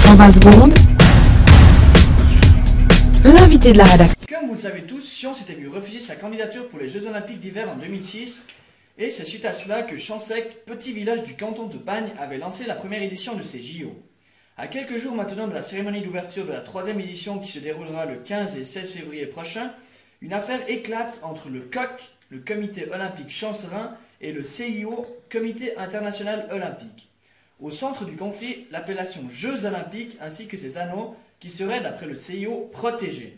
En 20 secondes, l'invité de la rédaction. Comme vous le savez tous, Sion s'était vu refuser sa candidature pour les Jeux Olympiques d'hiver en 2006, et c'est suite à cela que Chansec, petit village du canton de Bagne, avait lancé la première édition de ces JO. À quelques jours maintenant de la cérémonie d'ouverture de la 3e édition qui se déroulera le 15 et 16 février prochain, une affaire éclate entre le COC, le Comité Olympique Chancerin, et le CIO, Comité International Olympique. Au centre du conflit, l'appellation Jeux Olympiques ainsi que ses anneaux qui seraient, d'après le CIO, protégés.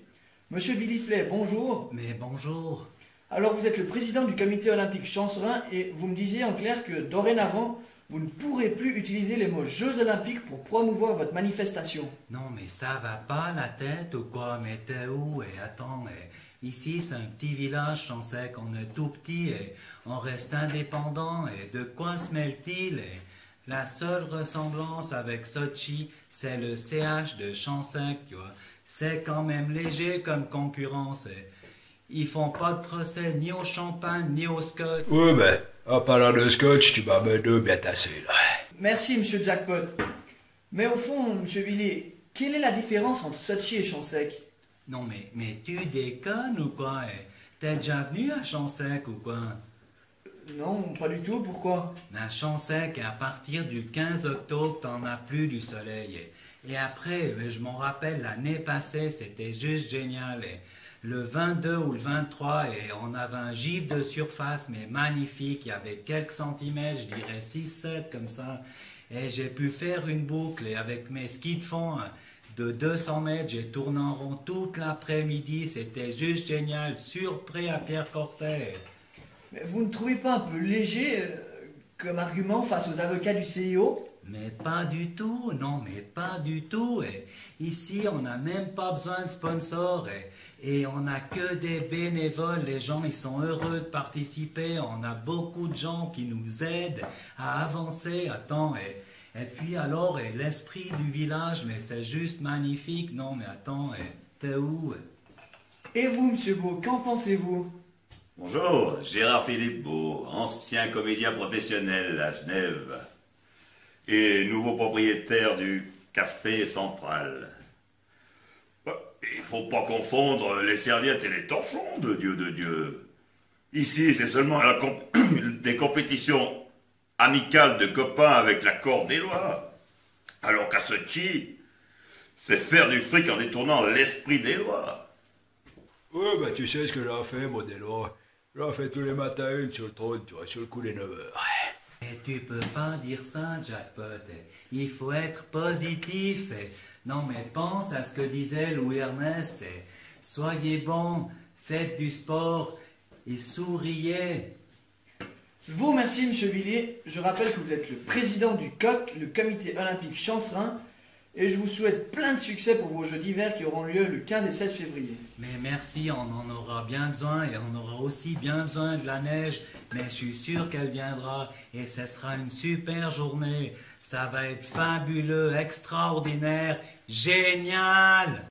Monsieur Villiflet, bonjour. Mais bonjour. Alors vous êtes le président du Comité Olympique Chancerin et vous me disiez en clair que dorénavant, vous ne pourrez plus utiliser les mots Jeux Olympiques pour promouvoir votre manifestation. Non mais ça va pas la tête ou quoi? Mais t'es où? Et attends, ici c'est un petit village, Chansec, on est tout petit et on reste indépendant. Et de quoi se mêle-t-il? La seule ressemblance avec Sochi, c'est le CH de Chansec, tu vois. C'est quand même léger comme concurrence. Ils font pas de procès ni au champagne ni au scotch. Oui, ben, en parlant de scotch, tu m'en mets deux bien tassés, là. Merci, monsieur Jackpot. Mais au fond, monsieur Villiers, quelle est la différence entre Sochi et Chansec? Non mais tu déconnes ou quoi? T'es déjà venu à Chansec ou quoi? Non, pas du tout, pourquoi? À Chansec, à partir du 15 octobre, t'en as plus du soleil. Et après, je m'en rappelle, l'année passée, c'était juste génial. Le 22 ou le 23, et on avait un gif de surface, mais magnifique. Il y avait quelques centimètres, je dirais 6-7 comme ça. Et j'ai pu faire une boucle, et avec mes skis de fond de 200 mètres, j'ai tourné en rond toute l'après-midi. C'était juste génial, surpris à Pierre Cortet. Mais vous ne trouvez pas un peu léger comme argument face aux avocats du CIO? Mais pas du tout, non mais pas du tout. Et ici, on n'a même pas besoin de sponsors et on n'a que des bénévoles. Les gens, ils sont heureux de participer. On a beaucoup de gens qui nous aident à avancer. Attends, et puis alors, l'esprit du village, mais c'est juste magnifique. Non mais attends, t'es où? Et vous, monsieur Beau, qu'en pensez-vous? Bonjour, Gérard-Philippe Beau, ancien comédien professionnel à Genève et nouveau propriétaire du Café Central. Il faut pas confondre les serviettes et les torchons de Dieu. Ici, c'est seulement des compétitions amicales de copains avec l'accord des lois. Alors qu'à Sochi, c'est faire du fric en détournant l'esprit des lois. Oui, ben, tu sais ce que j'en fais, moi, des lois. J'en fais tous les matins une sur le trône, tu vois, sur le coup des 9 heures. Et tu peux pas dire ça, Jackpot. Il faut être positif. Non, mais pense à ce que disait Louis Ernest. Soyez bons, faites du sport et souriez. Je vous remercie, monsieur Villiers. Je rappelle que vous êtes le président du COC, le Comité Olympique Chancerin, et je vous souhaite plein de succès pour vos Jeux d'hiver qui auront lieu le 15 et 16 février. Mais merci, on en aura bien besoin et on aura aussi bien besoin de la neige. Mais je suis sûr qu'elle viendra et ce sera une super journée. Ça va être fabuleux, extraordinaire, génial!